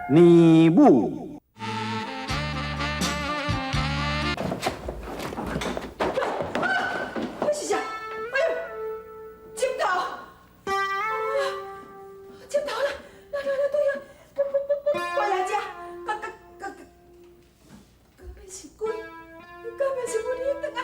泥母。这是啥？哎呦，枕头！枕头啦！来，对呀，过来遮，到尾是鬼，到尾是鬼，你等下。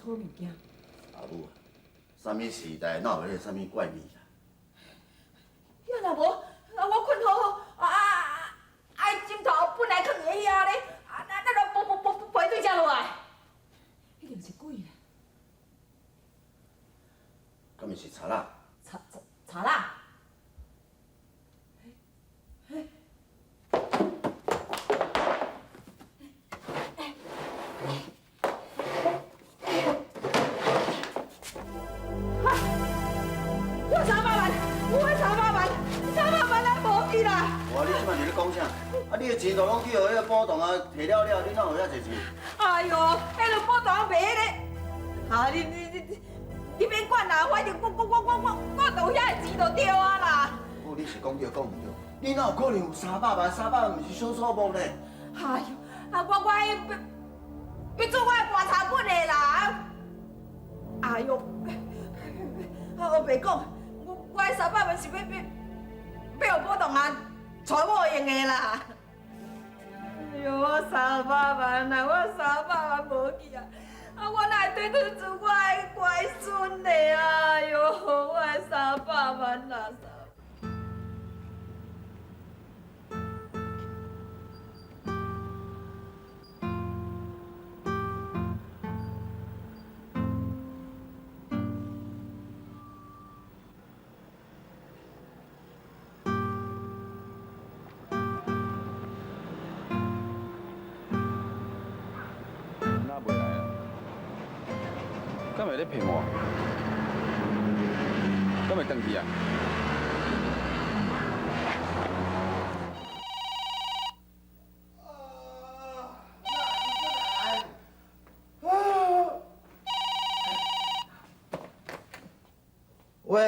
讨物件。阿母，啥物时代哪有迄个啥物怪物啦？呀，若无，我困好好，枕头本来放伫遐咧，咱就飞对遮落来，一定是鬼啦！敢会是贼啦？查啦！你的钱都拢去互迄个保当啊摕了，你哪有遐侪钱？哎呦，迄个保当卖咧，你免管啦，反正我到遐的钱就对啊啦。不，你是讲对讲唔对？你哪有可能有300万？300万毋是小数目呢。哎呦，我要做我的棺材本的啦。哎呦，我白讲，我迄300万是要有保当啊带我用的啦。哎呦，我300万啊，我300万无去啊！我哪会对得住我的乖孙呢？哎呦，我的300万啊！哪袂来啊？敢会咧骗我？敢会转去啊？喂，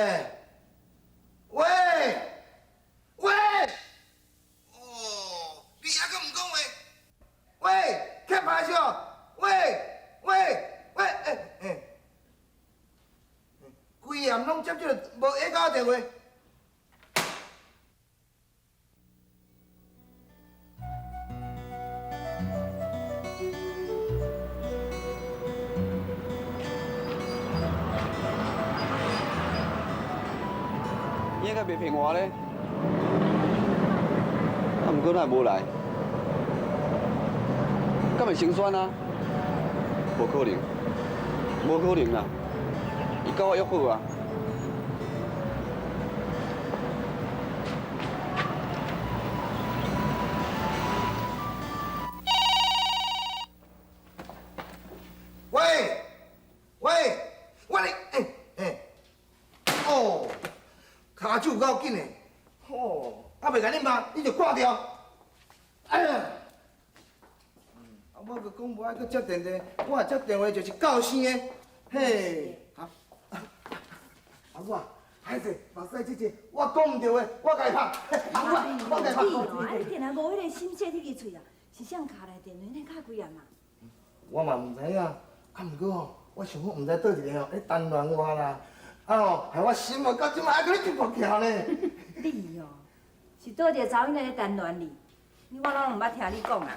哦，你还阁唔讲话？喂，欠拍少，喂，规暗拢接这个无下交电话。伊应该袂骗我咧，毋过哪会无来？敢会心酸啊？无可能啦！伊甲我约好啊。我哦，骹手够紧的，哦，还袂甲你骂，你就挂掉。哎呀！我佮讲无爱佮接电话，我接电话就是教生的。嘿，好，阿母啊，孩子，目屎姐姐，我讲唔对话，我甲伊拍。阿母啊，我甲伊拍。你定来无迄个心切迄个喙啊？是谁卡来电话？恁卡几暗啊？我嘛唔知影，啊，毋过吼，我想讲唔知倒一个吼，咧谈恋我啦，啊吼，害我心啊到即摆还搁咧直搏跳呢。你哦，是倒一个查某囡仔咧谈恋你，我拢唔捌听你讲啊。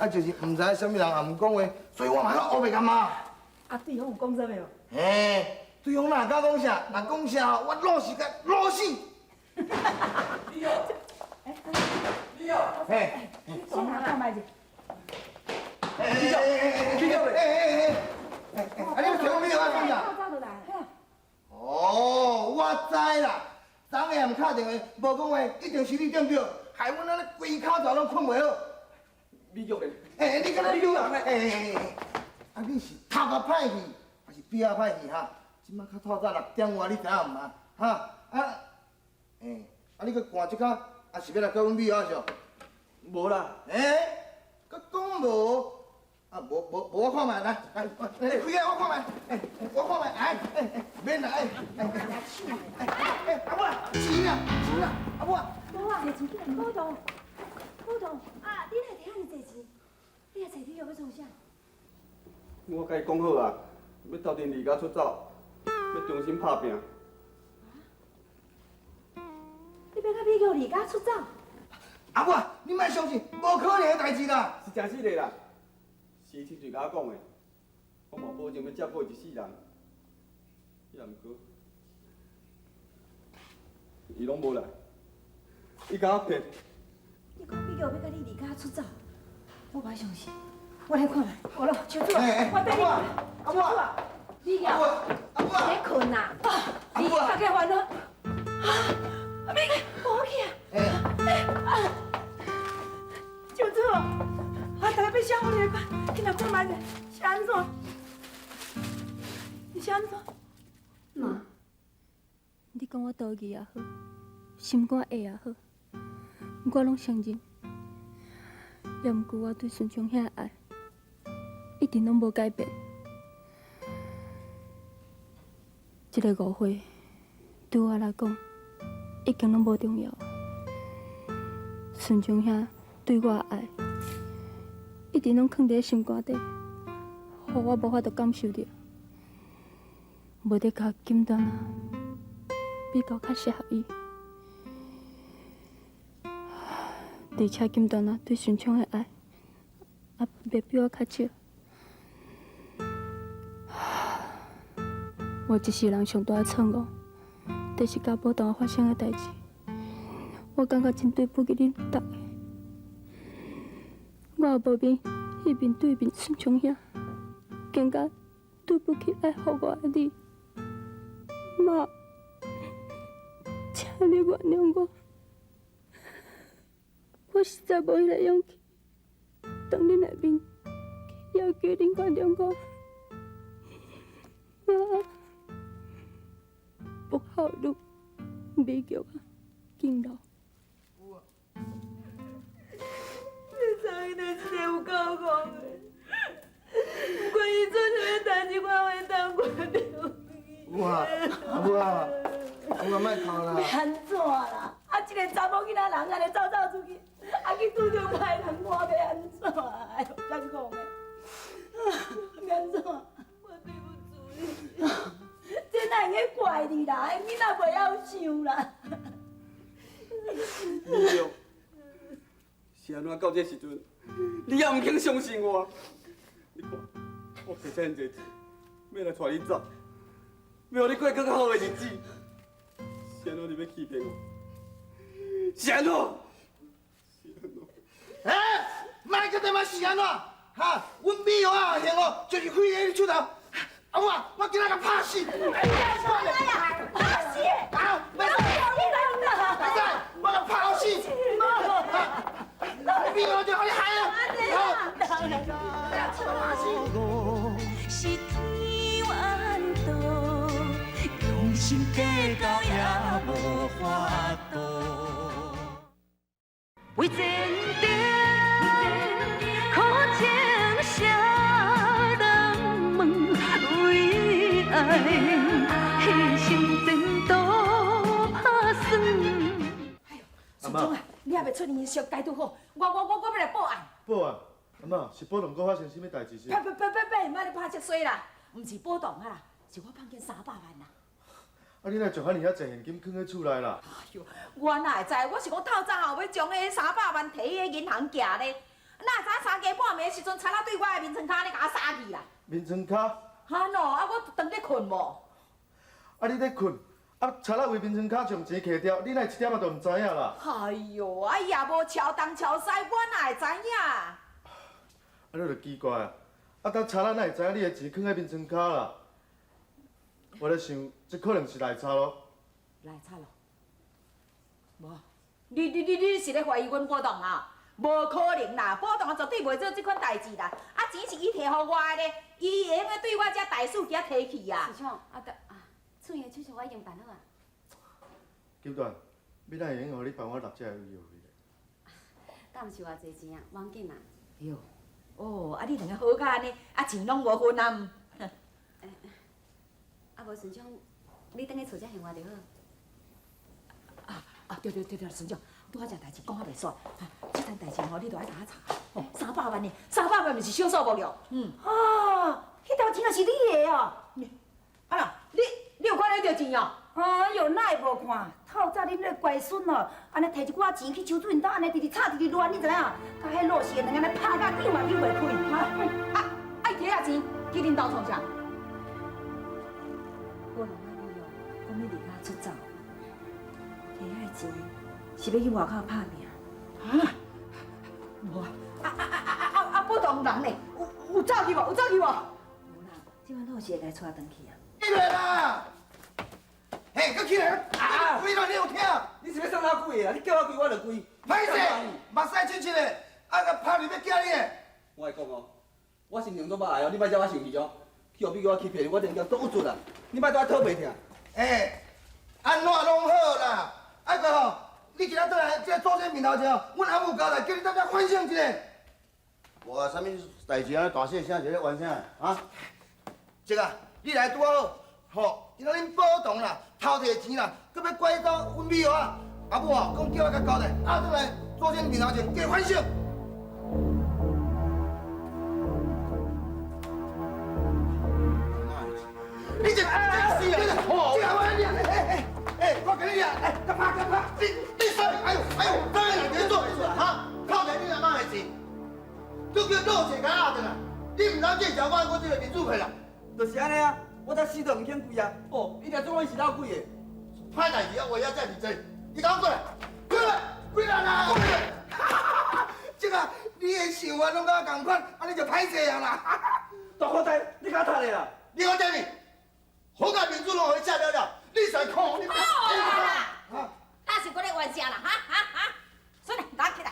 就是唔知什么人也唔讲话，所以我嘛喺黑白干嘛。啊，对方有讲啥物哦？嘿，对方哪敢讲啥？若讲啥，我老是甲老死。你哦，嘿，先拿看卖者。你你，啊，你听我咩话讲啥？哦，我电话，无讲话，一定是你对不对？害阮安尼规口罩拢困袂好。美玉咧，你敢若你啊？啊，你是头壳歹去，还是鼻仔歹去哈？即摆较透早6点外，你知影毋嘛？哈你搁赶即脚，还是要来跟阮比较上？无啦，搁讲无？无我看卖，来，开啊，我看卖，我看卖，免啦，阿母啊，钱啊，阿母啊，无啊，摕钱起来，古董，啊，你来摕遐尼济钱，你来找你要创啥？我甲伊讲好啊，要斗阵离家出走，要重新拍拼。你要甲美国离家出走？阿母啊，你莫相信，无可能的代志啦。是真实的啦，是伊亲嘴甲我讲的，我嘛保证要照顾伊一世人。伊也毋过，伊拢无来，伊甲我骗。你讲美国要甲你离家出走，我歹相信。我来看卖，我咯，小主，我带你看。阿母啊，你呀，在困呐？你大概烦恼。啊，美国，无去啊。小主，大家要小我来看，去来看卖者，是安怎？你是安怎？妈，你讲我道义也好，心肝会也好，我拢相认。也毋过我对顺昌遐爱，一直拢无改变。这个误会对我来讲，已经拢无重要。顺昌遐对我的爱，一直拢藏伫心肝底，互我无法度感受着。无得甲金丹啊，比较较适合伊。而且金丹啊对顺昌的爱，也袂比我较少。我一世人上大的错误，就是甲宝堂发生的代志。我感觉真对不起恁逐个。我也无面去面对顺昌遐，更加对不起爱护我的你。妈，请你原谅我，我实在无迄个勇气，当恁内面要求恁原谅我。妈，不好路，美玉啊，敬老。你昨伊就是个有够戆的，不管伊做啥物代志，我会当管着伊。阿母啊，我莫哭啦。安怎啦？啊，一个查某囡仔人安尼走出去，啊去拄着歹人，我要安怎？哎呦，真讲的，安怎？我对不住你。这哪会怪你啦？囡仔袂晓想啦。美玉，是安怎到这时阵，你也毋肯相信我？你看，我摕遮尔济钱，要来带你走，要互你过更好的日子，是安怎你要欺骗我？是安怎？莫个他妈是安怎？哈，阮美玉啊，现哦，就是飞在你出头。阿母啊，我今仔甲拍死！拍死！啊，别说你人啦！袂使，我甲拍死！美玉就互你害了。是天缘道，用心计较也无法度。为前程，苦情谁人问？为爱牺牲前途打算。顺忠啊，你还袂出年小解拄好，我要来报案。报啊！阿妈，是报堂阁发生什么代志是？别，莫咧拍切水啦，毋是报档啊，是我放见300万啦。啊，你哪将遐尔遐侪现金藏喺厝内啦？哎呦，我哪会知？我是讲透早后要将迄300万摕去银行寄咧，哪会知3更半暝的时阵，查拉对我的面床骹咧甲我杀去啦。面床骹？哈喏，啊我当咧困无？啊，你咧困？啊，查拉为面床骹将钱摕掉，你哪一点仔都唔知影啦？哎呦，啊伊也无桥东桥西，我哪会知影？啊，你就奇怪啊！啊，当查拉哪会知影你的钱藏喺面床骹啦？我咧想，这可能是内查咯。来查咯。无，你是咧怀疑阮保当啊？无可能啦，保当绝对袂做即款代志啦。啊，钱是伊摕互我的，伊会用个对我遮大事件摕去啊。师兄，厝的手续我已经办好啊。九段，要哪会用互你帮我6只鱼药费？敢毋是偌济钱啊，无要紧啊。哟，哦，啊，你两个好甲安尼，啊，钱拢无分啊。啊，无顺兄，你等下厝才向我就好。对，孙总，拄好一代志讲啊袂煞，即件代志吼，你着爱查查。哦，300万呢，300万毋是小数目了。迄条钱也是你的哦。啊啦，你有看到迄条钱哦？哎哟，哪会无看？透早恁迄乖孙哦，安尼摕一寡钱去手水岛，安尼直插直乱，你知影？甲迄落时的两个安尼拍甲扭嘛扭袂开。爱摕遐钱去恁兜创啥？我老妈你哦，讲你离家出走，摕遐钱是要去外口拍拼。无不同人呢？有走去无？有走去无？无啦，即晚落时会来带转去啊。起来啦！嘿，搁起来！规乱你有听？你是要送哪几个啊？你叫我跪我就跪。歹势，目屎清清的，啊个拍你要惊你的。我来讲哦，我心情做歹哦，你莫叫我生气哦。去后壁叫我欺骗，我定叫做有准啊！你莫对我讨袂听。安怎拢好啦。啊个吼，你今仔倒来这祖先面头前哦，阮阿母交代，叫你倒来反省一下。哇，啥物代志安尼大细声就咧完声啊？这个你来拄好，吼，今仔恁保同啦，偷摕钱啦，搁要拐走阮美华啊，阿母哦，讲叫我甲交代，啊倒来祖先面头前加反省。你这死啊！这个我跟你讲，我跟你讲，干嘛？你说，哎呦，当然你做没错哈，偷摕你阿妈的钱，都叫落雪甲压的啦，你唔通见小我这个民主派啦，就是安尼啊，我才死都唔肯跪啊！哦，一定做阮是老几个。歹代志啊，话也真是多，你赶快过来，过来啦！这个你的想法拢甲我同款，安尼就歹势啊啦！大口袋，你敢读的啦？你我等你。好甲民主拢互伊吃了，你才看你。那是我咧冤声啦，孙来，拿起来。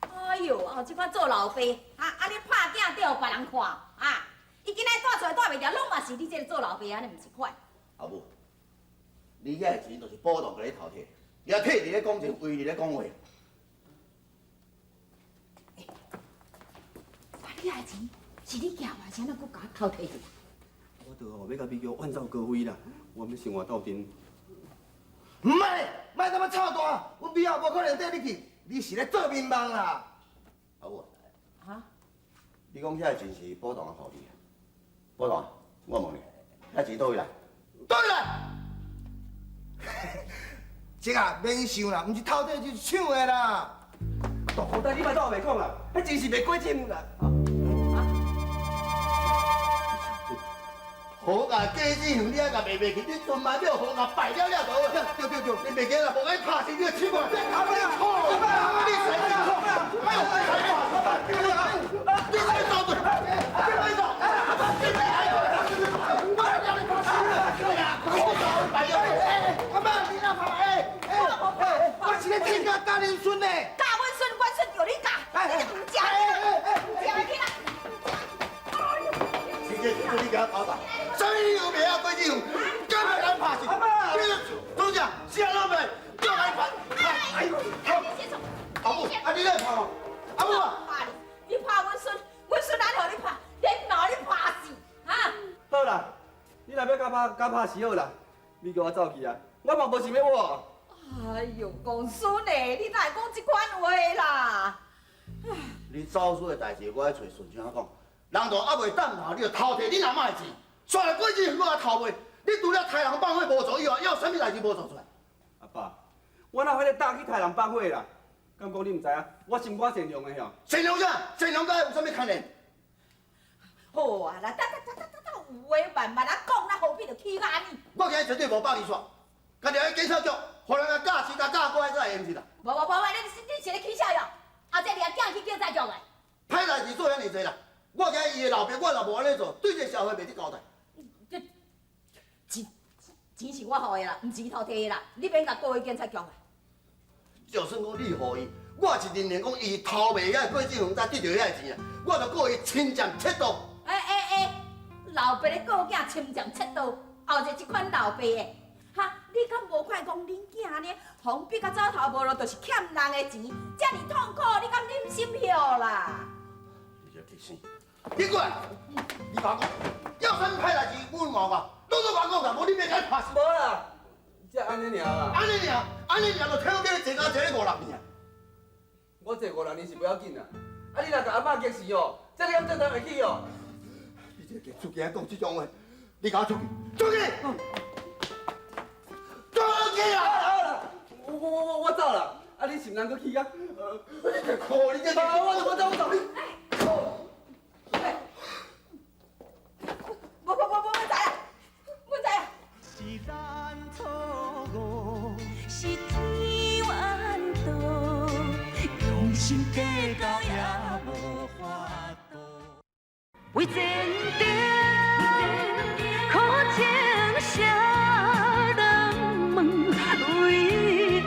哎呦，这款做老爸，你拍囝得互别人看，伊今仔带出来带袂掉，拢嘛是你这个做老爸安尼，毋是款。阿母，你遐钱就是保当甲你偷摕，也替你咧讲钱，为你咧讲话。你遐钱是你寄外省，哪佫甲我偷摕去？我着吼要甲美娇挽走高飞啦，我们生活斗阵。唔卖，卖他妈臭大，阮美后无可能缀你去，你是咧做面梦啦。阿母，你讲遐钱是保当互你，保当，我问你，遐钱倒位来？倒位来！这个免想啦，毋是偷摕就是抢的啦。大口袋，你莫当我袂讲啦，迄真是袂过钱啦。好甲假子远，你啊甲卖去，你专卖了好甲败了倒。对，你卖假啦，无爱拍死你，抢过来，你走对，你走，阿妈，你哪拍？我是咧天家教恁孙呢。教阮孙叫你教，你就唔食，起来。直接就是你给他搞大，什么理由袂晓过日子，干嘛敢拍死？总之，下落来就来拍。哎呦，阿母，你来拍吗？阿母啊！你拍阮孙哪互你拍？电脑你拍死，好啦，你若要甲拍死好啦，你叫我走去啊！我嘛无想要我。哎呦，公孙呢？你哪会讲这款话啦？你走出的代志，我爱找顺昌讲。人大还袂等下，你就偷摕你阿妈的钱，煞来过日我也偷袂。你除了杀人放火无做以外，还有啥物代志无做出来？阿爸，我哪会咧搭去杀人放火啦？敢讲你唔知影？我心肝善良的吼。善良啥？善良甲有啥物牵连？好啊，啦，有话慢慢啊讲，咱何必就起安尼？我今日绝对无放你煞，家己去警察局，互人家教钱甲教乖才会用是啦。无，你是咧起笑哟？后这掠囝去警察局的。歹代志做遐尼济啦。我今日伊的老爸，我若无安尼做，对这社会袂得交代。钱是我予的啦，毋是伊偷摕的啦，你免甲告去警察局的。就算讲你予伊，我是认定讲伊偷卖遐果子园才得到遐钱啊，我就告伊侵占窃盗。老爸咧告囝侵占窃盗，后日即款老爸的，哈，你敢无看讲恁囝呢？红笔甲早头无路，就是欠人的钱，遮尔痛苦，你敢忍心晓啦？你这气死！你过来，你甲我讲，要啥物歹代志阮外我，拢都甲我讲啦，无你免甲伊拍死。无啦，才安尼尔啦。安尼尔就听叫你坐到坐咧5、6年啊！我坐5、6年是不要紧啦。啊，你若甲阿嬷激死哦，这你怎担会起哦？你这个出家讲这种话，你甲我出去，出去！出去啊！我走啦。啊，你是毋通搁去啊？你个苦，你这个我走。不知啊，不知啊。是咱错误，是天怨道，用心计较也无法度。为前程，苦情谁人问？为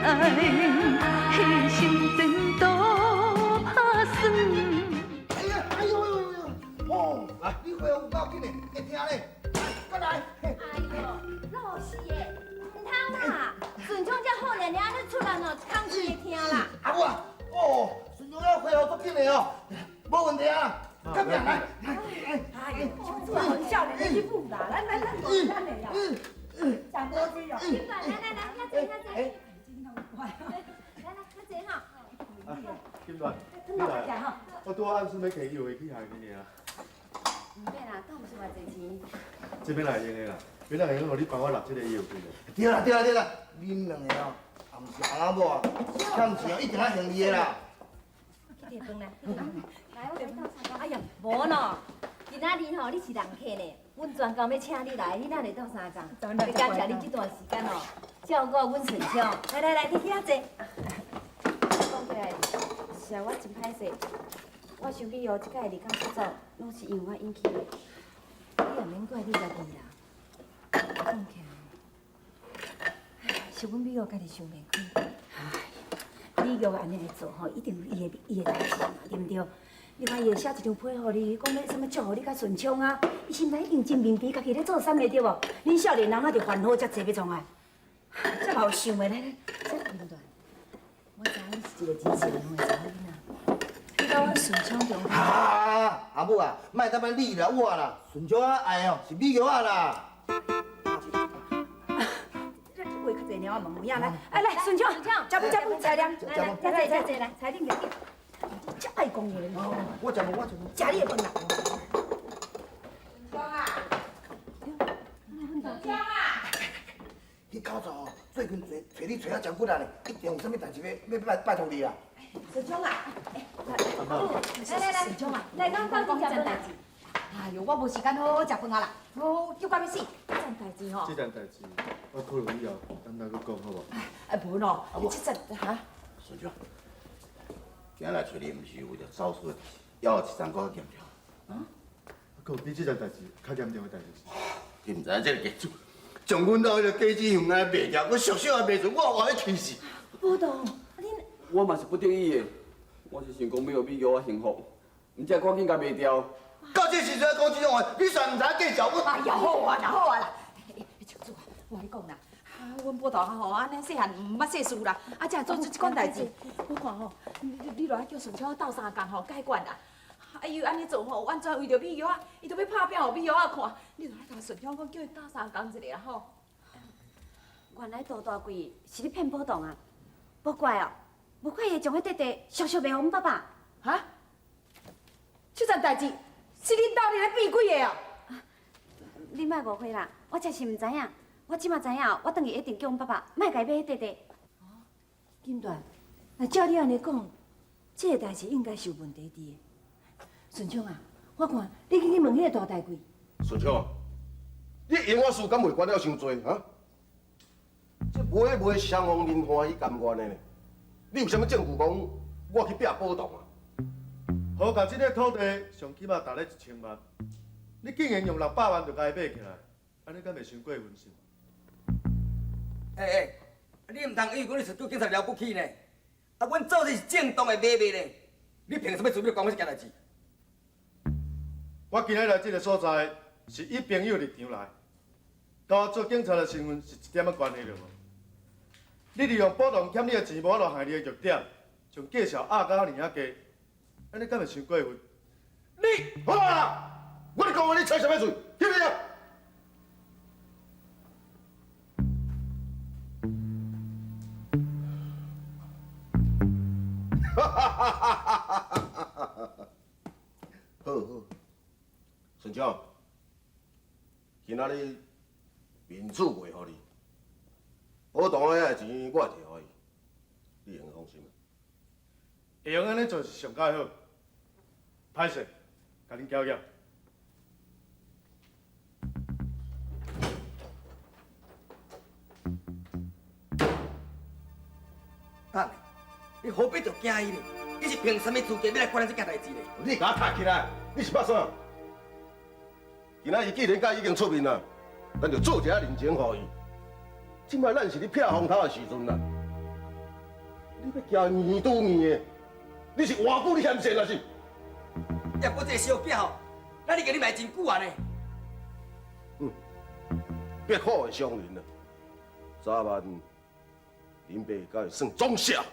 爱牺牲前途打算。哎呦！哦，来，你回有够紧的，会听咧。过来。哎呦，老师耶，唔通啦！顺昌这好娘娘，你出来哦，康师会听啦。阿母啊，哦，顺昌要回好足紧的哦，无问题啊。come here，来。哎呦，这么少年的去舞啦，来，咱的呀。长多只哟。来，遐坐，来，较坐哈。金銮，你来，我拄暗时要摕药的去害你尔。唔免啦，敢毋是偌济钱。这边来用的啦，本来用互你帮我落这个药去的。对啦，恁两个哦，也毋是阿某啊，欠钱哦一定要还你的啦。去摕饭来，来，我甲你斗相共。哎呀，无喏，今仔日吼你是人客呢，阮专工要请你来，你哪会斗相共？要感谢你这段时间哦，照顾阮顺昌。来，你遐坐。讲起来，是啊，我真歹势。我想起哦，即摆离家出走，拢是因为我引起的。你也免怪你家己啦。讲起来，是阮美玉家己想袂开。美玉安尼来做吼，一定有伊的代志嘛，对毋对？你看伊会写一张批互你，讲要什么祝福你甲顺昌啊，伊心内一定真明白家己咧做啥物对无？恁少年人啊，就烦恼遮济要创啊，这嘛有想的咧。这林段，我知影你是一个真善良的查某囡仔。你甲阮顺昌中。阿母啊，莫当摆你啦我啦，顺昌啊爱哦是美玉啊啦。话较济鸟，我问有影来，来顺昌，食饭，菜凉，来，菜顶着点。真爱讲话。哦，我食无。食你的饭啦。迄口罩哦，最近找你找啊真骨力咧，一定有啥物代志要拜托你啊。顺昌啊，来，顺昌啊，来，咱讲这件代志。哎呦，我无时间好好食饭啊啦，叫我要死。这件代志吼，这件代志，我考虑以后，等下再讲好无？无喏，这阵哈。顺昌，今日来找你，毋是为着走私的代志，还有一桩较严重。还有比这件代志较严重的代志是？你毋知影这个业主，将阮兜迄个果子园来卖掉，我俗俗也卖出，我活去气死。无道，我嘛是不得已的，我是想讲要美玉我幸福，毋则赶紧甲卖掉。到这时阵讲这种话，你算毋知计较我？哎呀，好啊啦，庆祝啊！我跟你讲啦，阮波头吼，安尼细汉毋捌世事啦，啊，才做出这款代志。我看吼，你落来叫顺昌斗相共吼解决啦。啊，伊安尼做吼，完全为着美玉啊，伊都要拍拼互美玉啊看。你落来甲顺昌讲，叫伊斗相共一下吼。原来大大贵是你骗波动啊！无怪哦，无怪伊将迄块地俗俗卖互阮爸爸。哈？这件代志是恁兜咧变鬼的啊？你莫误会啦，我真是毋知影。我即马知影，我等下一定叫阮爸爸莫甲伊买迄块地。金段，那照你安尼讲，这个代志应该是有问题伫的。顺昌啊，我看你去问迄个大大贵。顺昌，你因我事敢袂管了伤多啊？这买双方恁欢喜甘愿的呢？你有啥物证据讲我去拼波动啊？好，甲这个土地上起码值咧1000万，你竟然用600万就甲伊买起来，安尼敢袂伤过分是？你唔通以为你是叫警察了不起呢？啊，阮做的是正当的买卖咧，你凭什么随便讲我这件代志？我今日来这个所在是以朋友立场来，甲我做警察的身份是一点仔关系都无。你利用保动欠你的钱，无落害你的弱点，将介绍压到尔啊低，安尼敢会伤过分？你好啊！我咧讲话，你吹什么嘴？听唔听？哈哈哈哈哈哈！好好，顺昌，今仔日面子袂予你，保动的遐钱我摕予伊，你能放心？会用安尼做是上介好。歹势，甲恁交验。啊，你何必着惊伊呢？你是凭什么资格要来管咱这件代志呢？你甲我踢起来！你是怕啥？今仔伊既然甲已经出面啦，咱就做一下人情互伊。即摆咱是咧撇风头的时阵啦，你要惊年拄面的，你是偌久你嫌善啊是？也不这小囝吼，咱你甲你卖真久啊呢。别好的商人啊，早晚林爸敢会算总下。